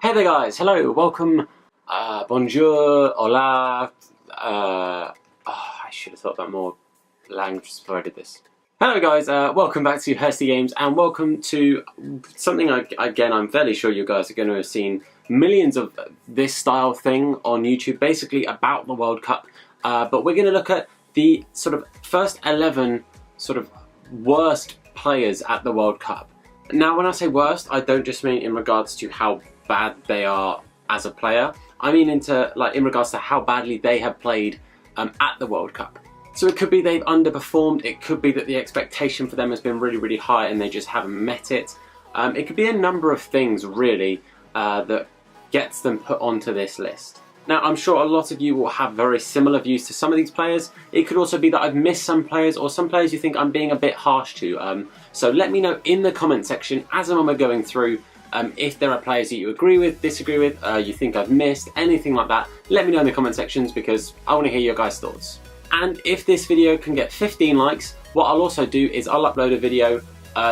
Hey there guys, hello, welcome, bonjour, hola, I should have thought about more languages before I did this. Hello guys, welcome back to Hursty Games and welcome to something again I'm fairly sure you guys are going to have seen millions of this style thing on YouTube, basically about the World Cup, but we're going to look at the sort of first 11 sort of worst players at the World Cup. Now when I say worst, I don't just mean in regards to how bad they are as a player. I mean in regards to how badly they have played at the World Cup. So it could be they've underperformed, it could be that the expectation for them has been really, really high and they just haven't met it. It could be a number of things really that gets them put onto this list. Now I'm sure a lot of you will have very similar views to some of these players. It could also be that I've missed some players or some players you think I'm being a bit harsh to. So let me know in the comment section as and when we're going through if there are players that you agree with, disagree with, you think I've missed, anything like that. Let me know in the comment sections because I want to hear your guys' thoughts. And if this video can get 15 likes, what I'll also do is I'll upload a video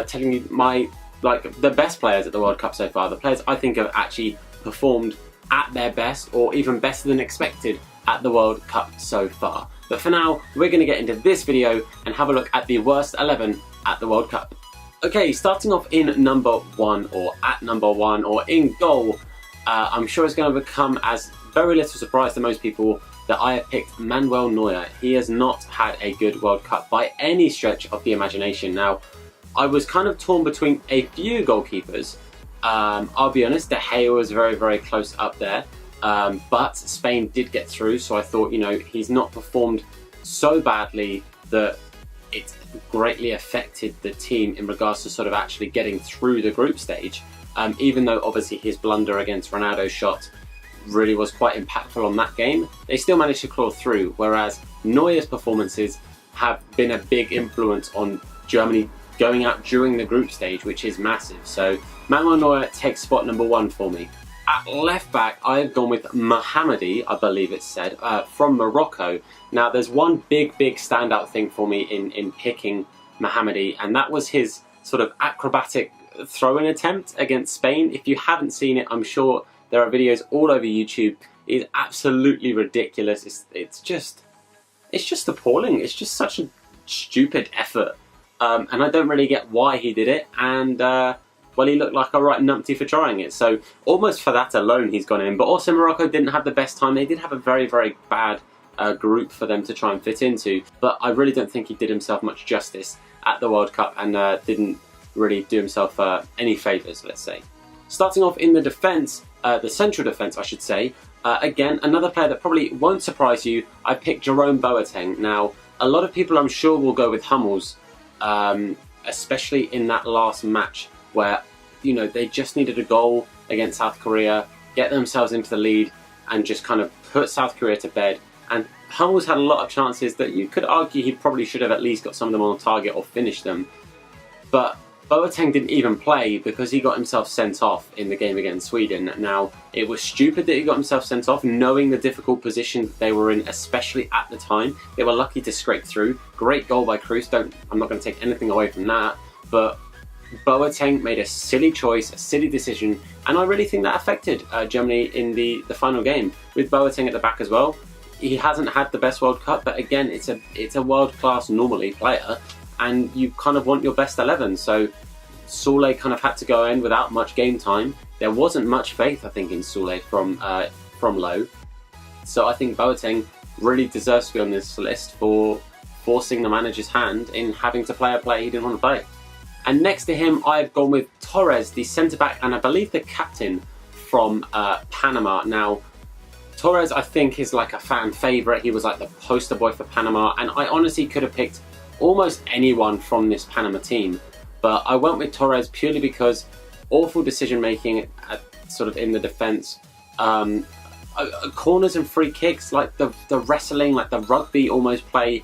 telling you the best players at the World Cup so far, the players I think have actually performed at their best or even better than expected at the World Cup so far. But for now, we're going to get into this video and have a look at the worst 11 at the World Cup. Okay, starting off in number 1 or at number 1 or in goal, I'm sure it's going to become as very little surprise to most people that I have picked Manuel Neuer. He has not had a good World Cup by any stretch of the imagination. Now, I was kind of torn between a few goalkeepers. I'll be honest, De Gea was very, very close up there, but Spain did get through, so I thought, you know, he's not performed so badly that it greatly affected the team in regards to sort of actually getting through the group stage, even though obviously his blunder against Ronaldo's shot really was quite impactful on that game. They still managed to claw through, whereas Neuer's performances have been a big influence on Germany going out during the group stage, which is massive. So Manuel Neuer takes spot number 1 for me. At left back, I have gone with Mohamedi, I believe it's said, from Morocco. Now there's one big standout thing for me in picking Mohamedi, and that was his sort of acrobatic throw-in attempt against Spain. If you haven't seen it, I'm sure there are videos all over YouTube. It's absolutely ridiculous. It's just appalling. It's just such a stupid effort. And I don't really get why he did it. And well, he looked like a right numpty for trying it. So almost for that alone, he's gone in. But also Morocco didn't have the best time. They did have a very, very bad group for them to try and fit into. But I really don't think he did himself much justice at the World Cup and didn't really do himself any favours, let's say. Starting off in the defence, the central defence, I should say. Again, another player that probably won't surprise you. I picked Jerome Boateng. Now, a lot of people I'm sure will go with Hummels, especially in that last match where, you know, they just needed a goal against South Korea, get themselves into the lead and just kind of put South Korea to bed. And Hummels had a lot of chances that you could argue he probably should have at least got some of them on target or finished them. But Boateng didn't even play because he got himself sent off in the game against Sweden. Now, it was stupid that he got himself sent off, knowing the difficult position that they were in, especially at the time. They were lucky to scrape through. Great goal by Cruz. I'm not going to take anything away from that. But Boateng made a silly choice, a silly decision, and I really think that affected Germany in the final game. With Boateng at the back as well, he hasn't had the best World Cup, but again, it's a world-class normally player, and you kind of want your best 11. So Soule kind of had to go in without much game time. There wasn't much faith, I think, in Soule from Low. So I think Boateng really deserves to be on this list for forcing the manager's hand in having to play a player he didn't want to play. And next to him, I've gone with Torres, the centre-back, and I believe the captain from Panama. Now, Torres, I think, is like a fan favourite. He was like the poster boy for Panama, and I honestly could have picked almost anyone from this Panama team. But I went with Torres purely because awful decision-making sort of in the defence. Corners and free kicks, like the wrestling, like the rugby almost play,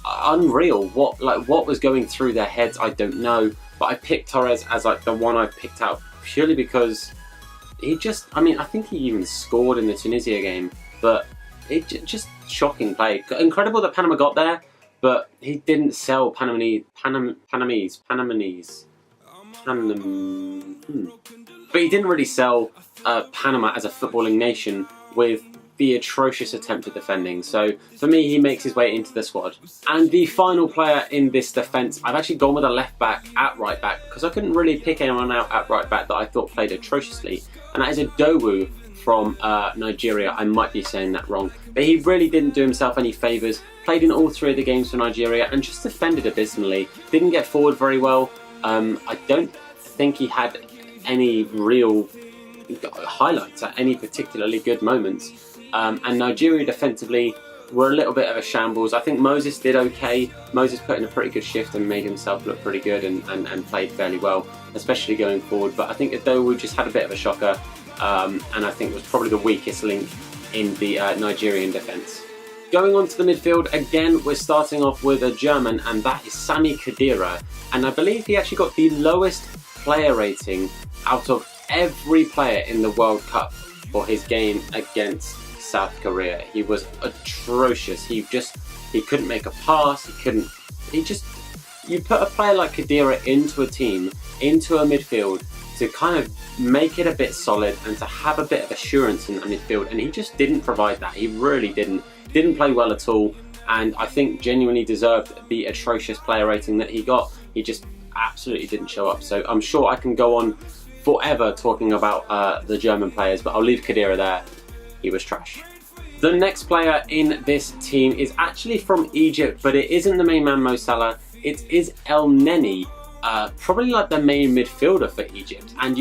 unreal. What was going through their heads, I don't know. But I picked Torres as like the one I picked out purely because he just, I mean, I think he even scored in the Tunisia game, but it just shocking play. Incredible that Panama got there, but he didn't sell Panamese. But he didn't really sell Panama as a footballing nation with the atrocious attempt at defending. So for me, he makes his way into the squad. And the final player in this defence, I've actually gone with a left back at right back because I couldn't really pick anyone out at right back that I thought played atrociously. And that is a Dowu from Nigeria. I might be saying that wrong, but he really didn't do himself any favours. Played in all 3 of the games for Nigeria and just defended abysmally. Didn't get forward very well. I don't think he had any real highlights at any particularly good moments. And Nigeria defensively were a little bit of a shambles. I think Moses did okay. Moses put in a pretty good shift and made himself look pretty good and played fairly well, especially going forward. But I think Adowu just had a bit of a shocker, and I think was probably the weakest link in the Nigerian defence. Going on to the midfield, again, we're starting off with a German, and that is Sami Khedira. And I believe he actually got the lowest player rating out of every player in the World Cup for his game against South Korea. He was atrocious. He couldn't make a pass. You put a player like Khedira into a team, into a midfield, to kind of make it a bit solid and to have a bit of assurance in the midfield, and he just didn't provide that. He really didn't play well at all, and I think genuinely deserved the atrocious player rating that he got. He just absolutely didn't show up. So I'm sure I can go on forever talking about the German players, but I'll leave Khedira there. He was trash. The next player in this team is actually from Egypt, but it isn't the main man Mo Salah. It is El Neni, probably like the main midfielder for Egypt, and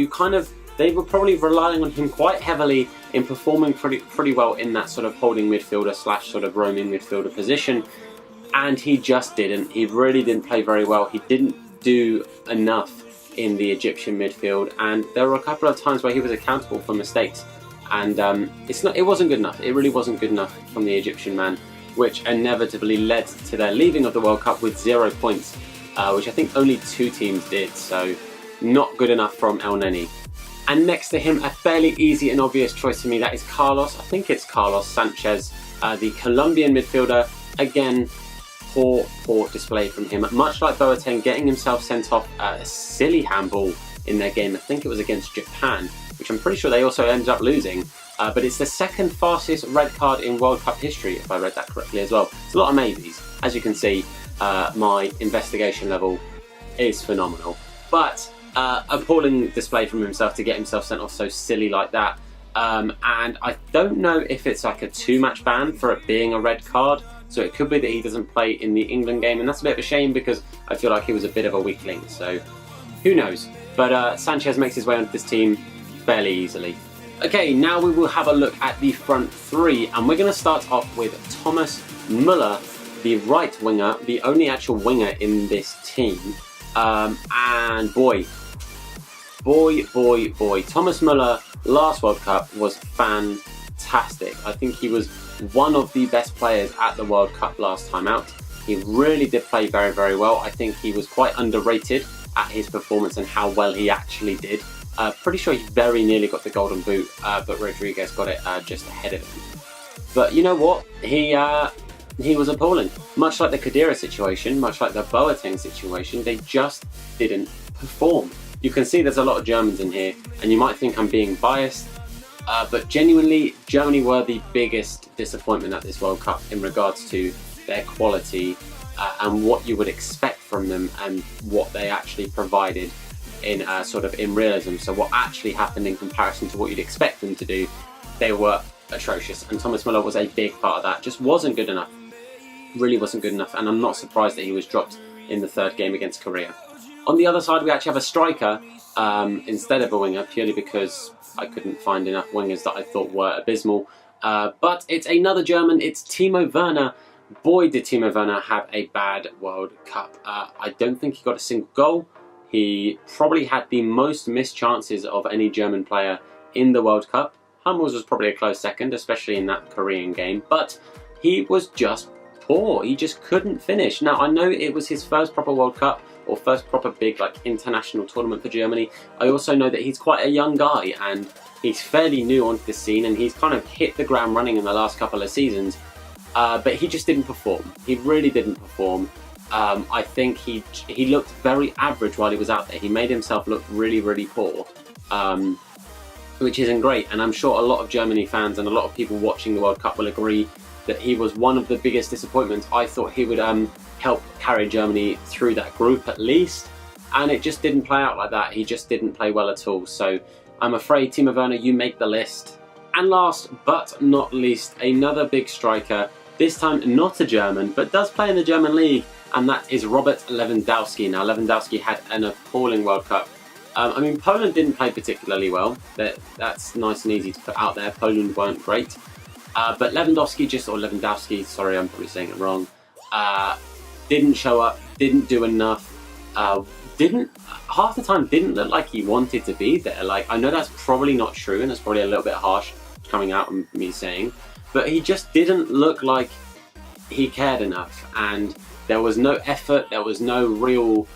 they were probably relying on him quite heavily in performing pretty well in that sort of holding midfielder / sort of roaming midfielder position, and he just didn't. He really didn't play very well. He didn't do enough in the Egyptian midfield, and there were a couple of times where he was accountable for mistakes, and it wasn't good enough. It really wasn't good enough from the Egyptian man, which inevitably led to their leaving of the World Cup with 0 points, which I think only 2 teams did, so not good enough from El Neni. And next to him, a fairly easy and obvious choice to me, that is Carlos. I think it's Carlos Sanchez, the Colombian midfielder. Again, poor display from him. Much like Boateng, getting himself sent off a silly handball in their game. I think it was against Japan, which I'm pretty sure they also ended up losing. But it's the 2nd fastest red card in World Cup history, if I read that correctly as well. It's a lot of maybes. As you can see, my investigation level is phenomenal. But appalling display from himself to get himself sent off so silly like that. And I don't know if it's like a 2-match ban for it being a red card. So it could be that he doesn't play in the England game, and that's a bit of a shame because I feel like he was a bit of a weak link. So who knows? But Sanchez makes his way onto this team fairly easily. Okay, now we will have a look at the front 3, and we're going to start off with Thomas Muller, the right winger, the only actual winger in this team. And boy, Thomas Muller last World Cup was fantastic. I think he was one of the best players at the World Cup last time out. He really did play very, very well. I think he was quite underrated at his performance and how well he actually did. Pretty sure he very nearly got the golden boot, but Rodriguez got it just ahead of him. But you know what? He was appalling. Much like the Khedira situation, much like the Boateng situation, they just didn't perform. You can see there's a lot of Germans in here, and you might think I'm being biased, but genuinely, Germany were the biggest disappointment at this World Cup in regards to their quality and what you would expect from them and what they actually provided in in realism. So what actually happened in comparison to what you'd expect them to do, they were atrocious, and Thomas Muller was a big part of that. Just wasn't good enough. Really wasn't good enough, and I'm not surprised that he was dropped in the 3rd game against Korea. On the other side, we actually have a striker instead of a winger, purely because I couldn't find enough wingers that I thought were abysmal. But it's another German, it's Timo Werner. Boy, did Timo Werner have a bad World Cup. I don't think he got a single goal. He probably had the most missed chances of any German player in the World Cup. Hummels was probably a close second, especially in that Korean game, but he was just poor. He just couldn't finish. Now, I know it was his first proper World Cup, or first proper big international tournament for Germany. I also know that he's quite a young guy, and he's fairly new onto the scene, and he's kind of hit the ground running in the last couple of seasons, but he just didn't perform. He really didn't perform. I think he looked very average while he was out there. He made himself look really, really poor, which isn't great. And I'm sure a lot of Germany fans and a lot of people watching the World Cup will agree that he was one of the biggest disappointments. I thought he would help carry Germany through that group at least, and it just didn't play out like that. He just didn't play well at all. So I'm afraid, Team Averna, you make the list. And last but not least, another big striker, this time not a German, but does play in the German league, and that is Robert Lewandowski. Now, Lewandowski had an appalling World Cup. I mean, Poland didn't play particularly well. That's nice and easy to put out there. Poland weren't great. But Lewandowski, sorry, I'm probably saying it wrong, didn't show up, didn't do enough, half the time didn't look like he wanted to be there. Like, I know that's probably not true, and that's probably a little bit harsh coming out of me saying, but he just didn't look like he cared enough, and there was no effort, there was no real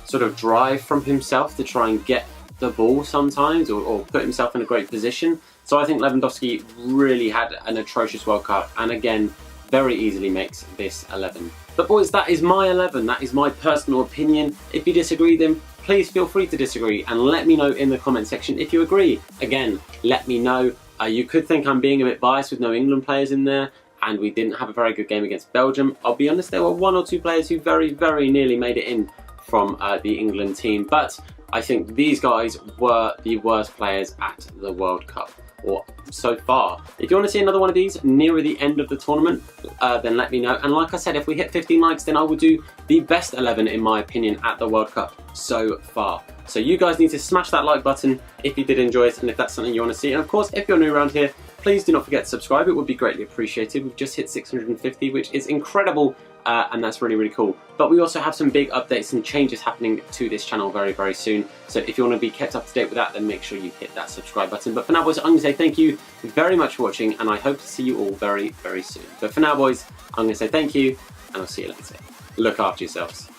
sort of drive from himself to try and get the ball sometimes, or put himself in a great position. So I think Lewandowski really had an atrocious World Cup, and again, very easily makes this 11. But boys, that is my 11, that is my personal opinion. If you disagree, then please feel free to disagree, and let me know in the comment section if you agree. Again, let me know. You could think I'm being a bit biased with no England players in there, and we didn't have a very good game against Belgium. I'll be honest, there were one or two players who very, very nearly made it in from the England team, but I think these guys were the worst players at the World Cup, or so far. If you want to see another one of these nearer the end of the tournament, then let me know. And like I said, if we hit 15 likes, then I will do the best 11 in my opinion at the World Cup so far. So you guys need to smash that like button if you did enjoy it, and if that's something you want to see. And of course, if you're new around here, please do not forget to subscribe. It would be greatly appreciated. We've just hit 650, which is incredible, and that's really, really cool. But we also have some big updates and changes happening to this channel very, very soon. So if you want to be kept up to date with that, then make sure you hit that subscribe button. But for now, boys, I'm going to say thank you very much for watching, and I hope to see you all very, very soon. But for now, boys, I'm going to say thank you, and I'll see you later. Look after yourselves.